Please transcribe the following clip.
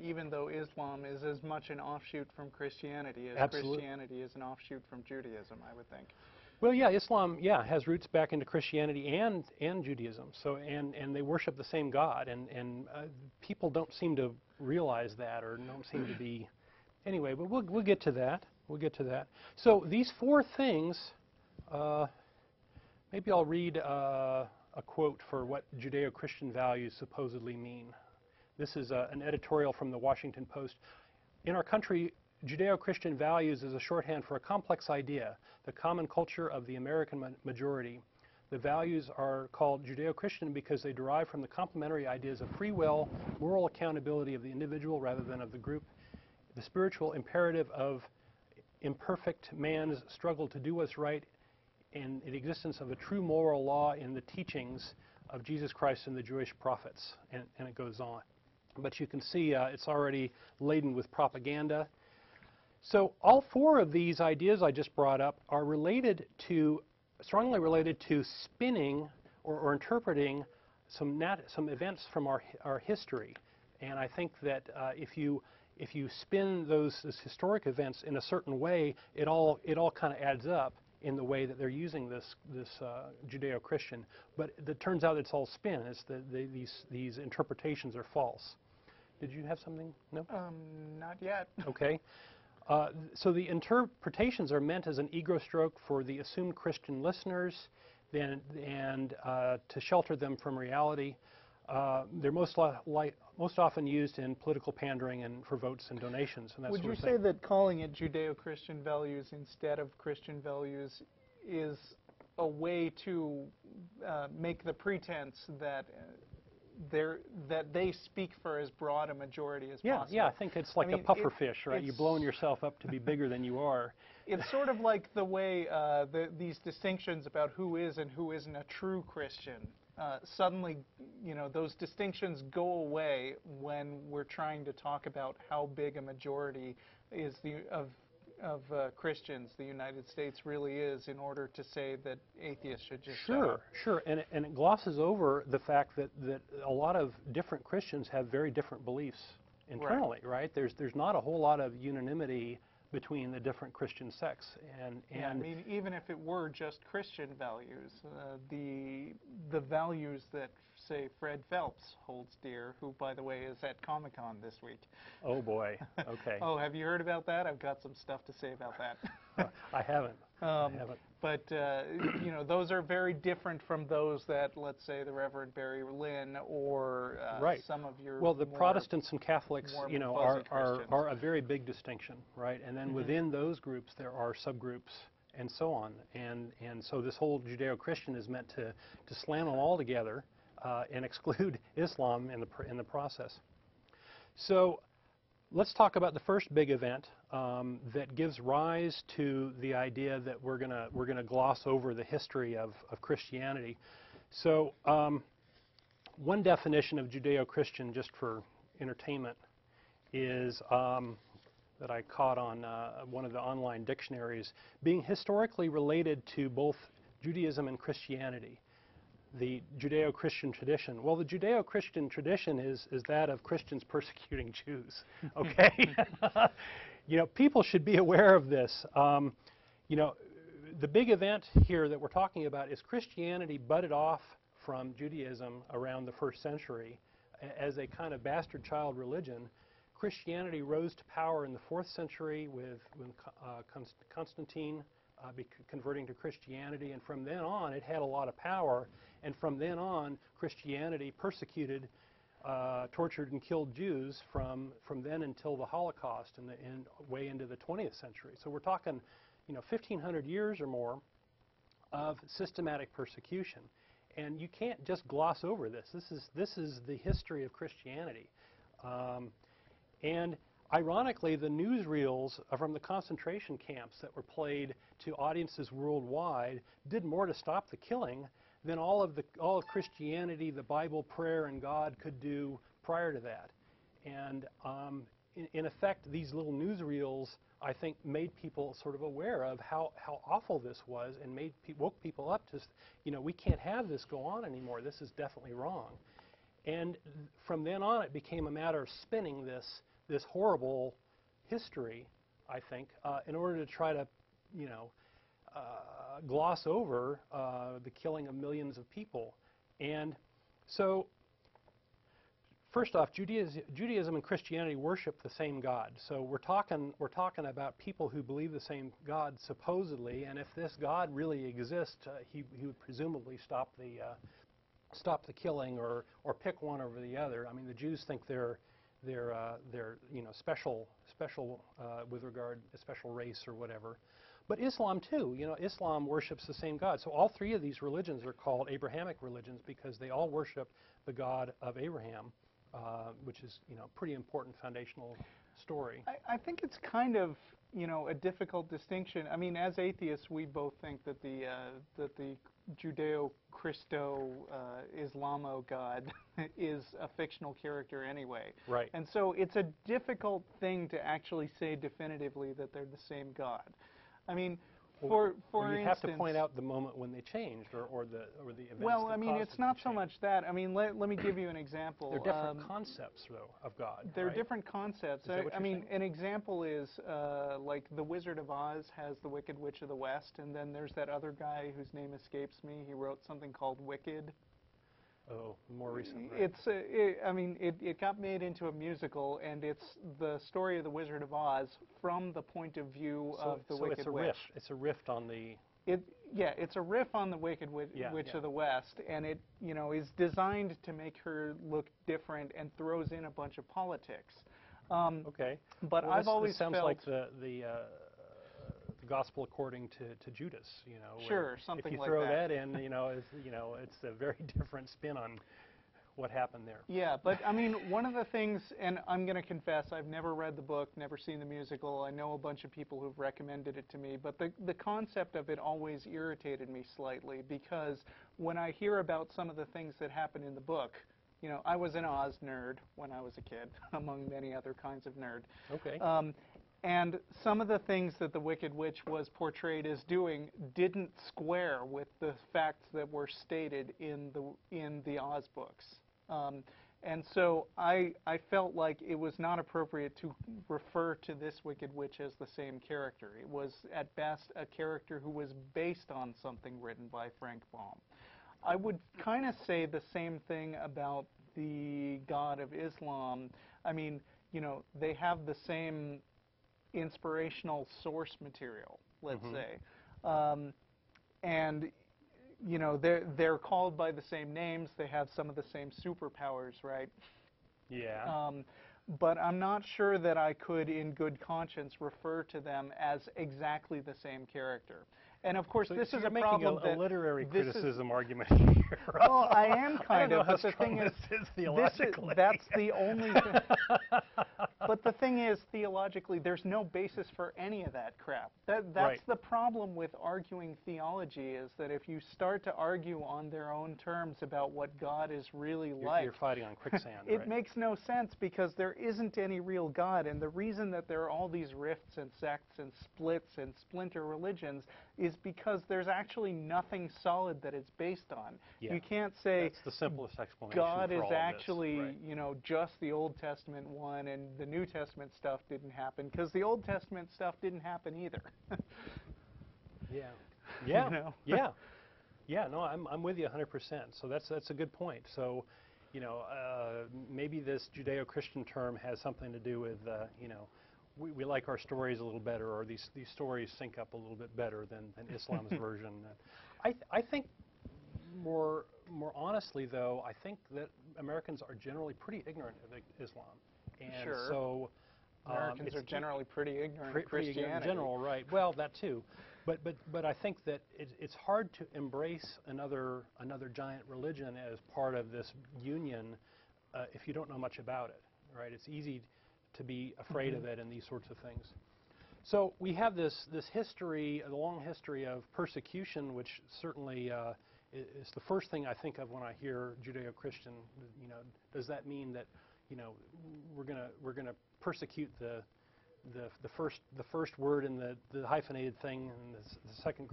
even though Islam is as much an offshoot from Christianity as Absolutely. Christianity is an offshoot from Judaism, I would think. Well, yeah, Islam, yeah, has roots back into Christianity and Judaism. So, and they worship the same God, and people don't seem to realize that, or don't seem to be. Anyway, but we'll get to that. We'll get to that. So these four things. Maybe I'll read a quote for what Judeo-Christian values supposedly mean. This is an editorial from the Washington Post. In our country, Judeo-Christian values is a shorthand for a complex idea, the common culture of the American majority. The values are called Judeo-Christian because they derive from the complementary ideas of free will, moral accountability of the individual rather than of the group, the spiritual imperative of imperfect man's struggle to do what's right, and the existence of a true moral law in the teachings of Jesus Christ and the Jewish prophets, and it goes on. But you can see it's already laden with propaganda. So all four of these ideas I just brought up are related to, strongly related to spinning or interpreting some events from our history. And I think that if you spin those historic events in a certain way, it all kind of adds up in the way that they're using this Judeo-Christian. But it turns out it's all spin. It's these interpretations are false. Did you have something? No? Not yet. Okay. So the interpretations are meant as an ego stroke for the assumed Christian listeners, and to shelter them from reality. They're most often used in political pandering and for votes and donations and that Would sort you of thing. say that calling it Judeo-Christian values instead of Christian values is a way to make the pretense that they speak for as broad a majority as possible? Yeah, I think it's like a puffer fish, right? You're blowing yourself up to be bigger than you are. It's sort of like the way these distinctions about who is and who isn't a true Christian. Suddenly, those distinctions go away when we're trying to talk about how big a majority is of Christians the United States really is, in order to say that atheists should just shut up. Sure, and it glosses over the fact that a lot of different Christians have very different beliefs internally, right? There's not a whole lot of unanimity between the different Christian sects, and I mean, even if it were just Christian values, the values that, say, Fred Phelps holds dear, who, by the way, is at Comic-Con this week. Oh boy, okay. Oh, have you heard about that? I've got some stuff to say about that. I haven't. But those are very different from those that, let's say, the Reverend Barry Lynn or some of your the Protestants and Catholics, are a very big distinction, right? And then within those groups there are subgroups and so on, and so this whole Judeo-Christian is meant to slam them all together and exclude Islam in the process. So let's talk about the first big event that gives rise to the idea that we're gonna gloss over the history of Christianity. So one definition of Judeo-Christian, just for entertainment, is that I caught on one of the online dictionaries, being historically related to both Judaism and Christianity. The Judeo-Christian tradition. Well, the Judeo-Christian tradition is that of Christians persecuting Jews. Okay, people should be aware of this. The big event here that we're talking about is Christianity budded off from Judaism around the 1st century as a kind of bastard child religion. Christianity rose to power in the 4th century with Constantine converting to Christianity, and from then on it had a lot of power, and from then on Christianity persecuted, tortured and killed Jews from then until the Holocaust and way into the 20th century. So we're talking 1,500 years or more of systematic persecution, and you can't just gloss over this. This is the history of Christianity. And ironically, the newsreels from the concentration camps that were played to audiences worldwide did more to stop the killing than all of Christianity, the Bible, prayer, and God could do prior to that. And in effect, these little newsreels, I think, made people sort of aware of how awful this was, and woke people up to, we can't have this go on anymore. This is definitely wrong. And from then on, it became a matter of spinning this this horrible history, I think, in order to try to, gloss over the killing of millions of people. And so, first off, Judaism and Christianity worship the same God. So we're talking about people who believe the same God supposedly, and if this God really exists, he would presumably stop the killing or pick one over the other. I mean, the Jews think they're special with regard a special race or whatever. But Islam too, Islam worships the same God. So all three of these religions are called Abrahamic religions because they all worship the God of Abraham, which is pretty important foundational story. I think it's kind of a difficult distinction. I mean, as atheists, we both think that the Judeo-Christo-Islamo God is a fictional character anyway. Right. And so it's a difficult thing to actually say definitively that they're the same God. I mean, for you instance, have to point out the moment when they changed, or the events. Well, I mean, it's not so change. much that. I mean, let me give you an example. They're different concepts, though, of God. They're right? different concepts. Is that what I you're mean, saying? an example is like the Wizard of Oz has the Wicked Witch of the West, and then there's that other guy whose name escapes me. He wrote something called Wicked. Oh, more recent. Right? It got made into a musical, and it's the story of the Wizard of Oz from the point of view of the Wicked Witch. It's a riff on the. It's a riff on the Wicked Witch of the West, and it is designed to make her look different and throws in a bunch of politics. Okay. But well, I've always sounds felt like the gospel according to Judas. Sure, something like that. If you throw that in, it's a very different spin on what happened there. Yeah, but I mean, one of the things, and I'm going to confess, I've never read the book, never seen the musical. I know a bunch of people who've recommended it to me, but the concept of it always irritated me slightly because when I hear about some of the things that happen in the book, I was an Oz nerd when I was a kid, among many other kinds of nerd. Okay. And some of the things that the Wicked Witch was portrayed as doing didn't square with the facts that were stated in the Oz books. And so I felt like it was not appropriate to refer to this Wicked Witch as the same character. It was, at best, a character who was based on something written by Frank Baum. I would kind of say the same thing about the God of Islam. I mean, they have the same inspirational source material, let's say. And they're called by the same names. They have some of the same superpowers, right? Yeah. But I'm not sure that I could, in good conscience, refer to them as exactly the same character. And of course, this is a problem. Making a literary criticism argument here. Well, I am kind of. But the thing is, theologically, that's the only thing. But the thing is, theologically, there's no basis for any of that crap. That's right. the problem with arguing theology, is that if you start to argue on their own terms about what God is really like, you're fighting on quicksand. It makes no sense because there isn't any real God, and the reason that there are all these rifts and sects and splits and splinter religions is because there's actually nothing solid that it's based on. Yeah. You can't say that's the simplest explanation God for is all actually, of this. just the Old Testament one, and the New Testament stuff didn't happen, because the Old Testament stuff didn't happen either. Yeah. Yeah. Yeah. No, I'm with you 100%. So that's a good point. So, maybe this Judeo-Christian term has something to do with, we like our stories a little better, or these stories sync up a little bit better than Islam's version. I think more honestly, though, I think that Americans are generally pretty ignorant of Islam. And sure. So Americans are generally pretty ignorant of pretty Christianity. Ignorant in general, right? Well, that too. But I think that it's hard to embrace another giant religion as part of this union if you don't know much about it, right? It's easy to be afraid of it and these sorts of things. So we have this history, a long history of persecution, which certainly is the first thing I think of when I hear Judeo-Christian. Does that mean that we're gonna persecute the first word in the hyphenated thing and the second